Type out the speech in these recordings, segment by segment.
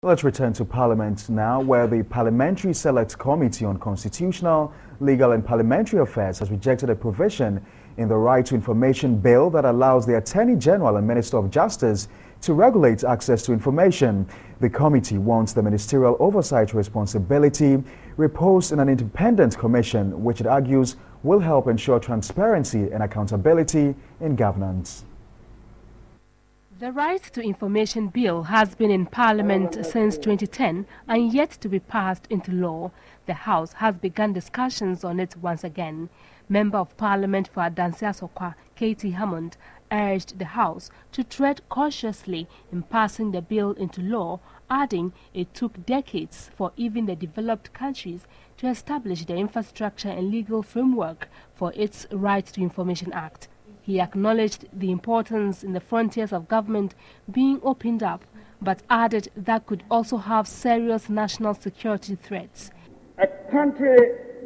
Let's return to Parliament now, where the Parliamentary Select Committee on Constitutional, Legal and Parliamentary Affairs has rejected a provision in the Right to Information Bill that allows the Attorney General and Minister of Justice to regulate access to information. The committee wants the ministerial oversight responsibility reposed in an independent commission, which it argues will help ensure transparency and accountability in governance. The Right to Information Bill has been in Parliament since 2010 and yet to be passed into law. The House has begun discussions on it once again. Member of Parliament for Adansia Sokwa, Katie Hammond, urged the House to tread cautiously in passing the bill into law, adding it took decades for even the developed countries to establish the infrastructure and legal framework for its Right to Information Act. He acknowledged the importance in the frontiers of government being opened up, but added that could also have serious national security threats. A country,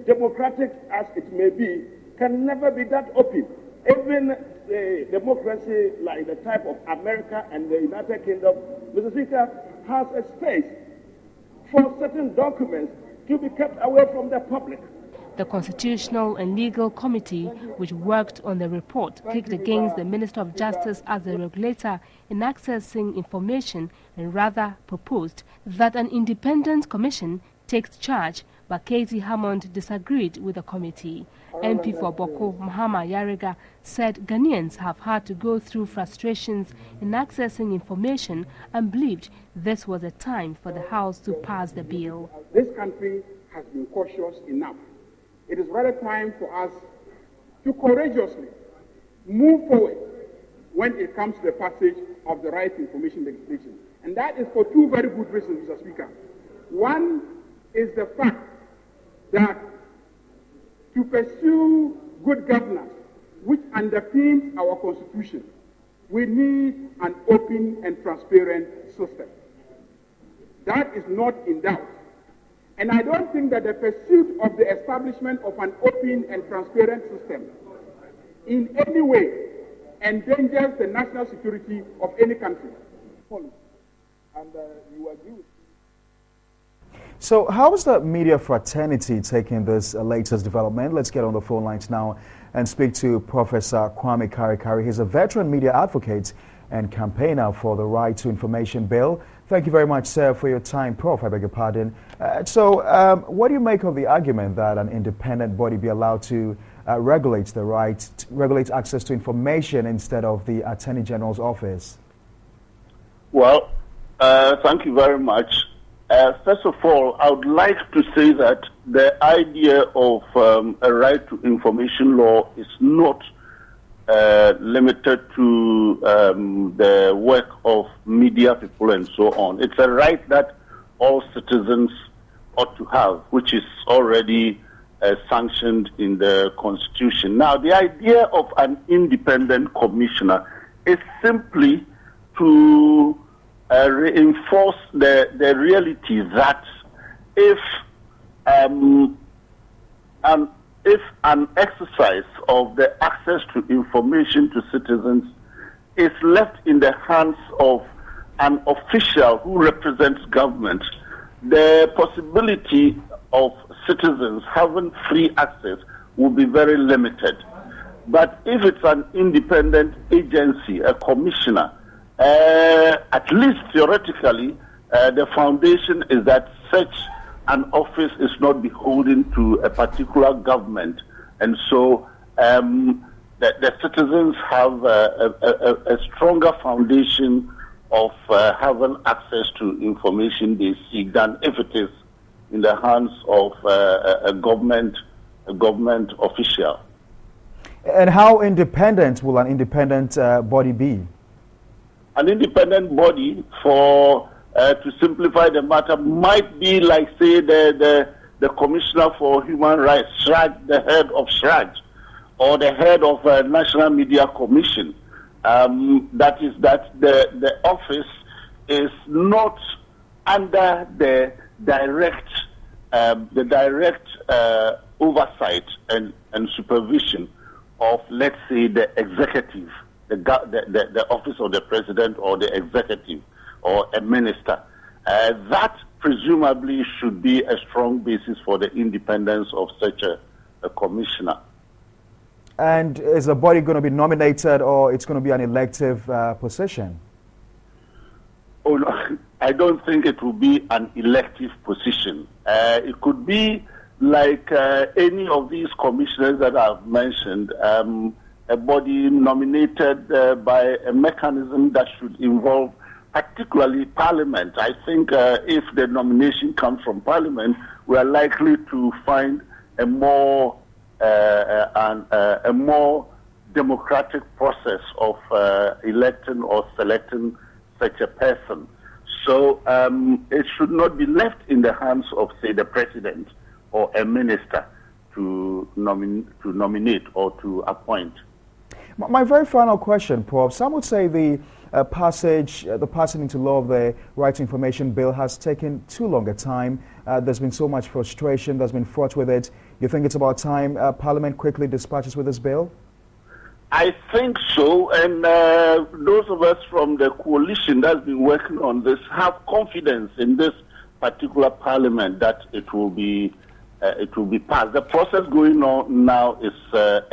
democratic as it may be, can never be that open. Even a democracy like the type of America and the United Kingdom, Mr. Speaker, has a space for certain documents to be kept away from the public. The Constitutional and Legal Committee, which worked on the report, kicked against the Minister of Justice as the regulator in accessing information and rather proposed that an independent commission takes charge, but Katie Hammond disagreed with the committee. MP for Boko, Mahama Yarega, said Ghanaians have had to go through frustrations in accessing information and believed this was a time for the House to pass the bill. This country has been cautious enough. It is really time for us to courageously move forward when it comes to the passage of the Right to Information legislation. And that is for two very good reasons, Mr. Speaker. One is the fact that to pursue good governance, which underpins our Constitution, we need an open and transparent system. That is not in doubt. And I don't think that the pursuit of the establishment of an open and transparent system in any way endangers the national security of any country. And you agree with me. So how is the media fraternity taking this latest development? Let's get on the phone lines now and speak to Professor Kwame Karikari. He's a veteran media advocate and campaigner for the Right to Information Bill. Thank you very much, sir, for your time. Prof, I beg your pardon. What do you make of the argument that an independent body be allowed to regulate access to information instead of the Attorney General's office? Well, thank you very much. First of all, I would like to say that the idea of a right to information law is not limited to the work of media people and so on. It's a right that all citizens ought to have, which is already sanctioned in the Constitution. Now, the idea of an independent commissioner is simply to reinforce the reality that if an exercise of the access to information to citizens is left in the hands of an official who represents government, the possibility of citizens having free access will be very limited. But if it's an independent agency, a commissioner, at least theoretically, the foundation is that such an office is not beholden to a particular government. And so the citizens have a stronger foundation of having access to information they seek than if it is in the hands of a government official. And how independent will an independent body be? An independent body, for to simplify the matter, might be like, say, the Commissioner for Human Rights, SRAG, the head of SRAG, or the head of a National Media Commission. That is that the office is not under the direct oversight and supervision of, let's say, the executive, the office of the president or the executive or a minister. That presumably should be a strong basis for the independence of such a commissioner. And is the body going to be nominated, or it's going to be an elective position? Oh, no, I don't think it will be an elective position. It could be like any of these commissioners that I've mentioned, a body nominated by a mechanism that should involve particularly Parliament. I think if the nomination comes from Parliament, we are likely to find a more democratic process of electing or selecting such a person. So it should not be left in the hands of, say, the president or a minister to nominate or to appoint. My very final question, Prof. Some would say the passing into law of the Right to Information Bill has taken too long a time. There's been so much frustration that's been fraught with it. You think it's about time Parliament quickly dispatches with this bill? I think so, and those of us from the coalition that's been working on this have confidence in this particular Parliament that it will be passed. The process going on now is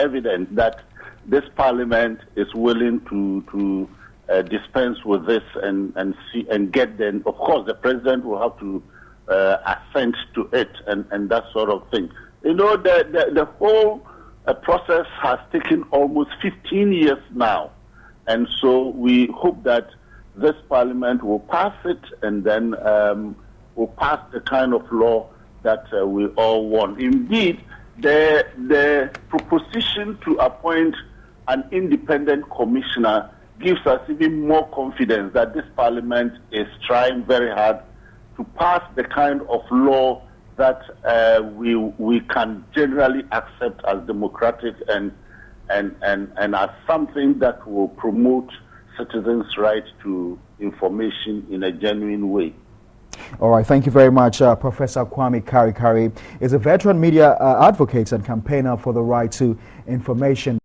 evident that this Parliament is willing to dispense with this and get them. Of course, the President will have to assent to it and that sort of thing. You know, the whole process has taken almost 15 years now, and so we hope that this Parliament will pass it and then will pass the kind of law that we all want. Indeed, the proposition to appoint an independent commissioner gives us even more confidence that this Parliament is trying very hard to pass the kind of law that we can generally accept as democratic and as something that will promote citizens' right to information in a genuine way. All right, thank you very much. Professor Kwame Kari is a veteran media advocate and campaigner for the right to information.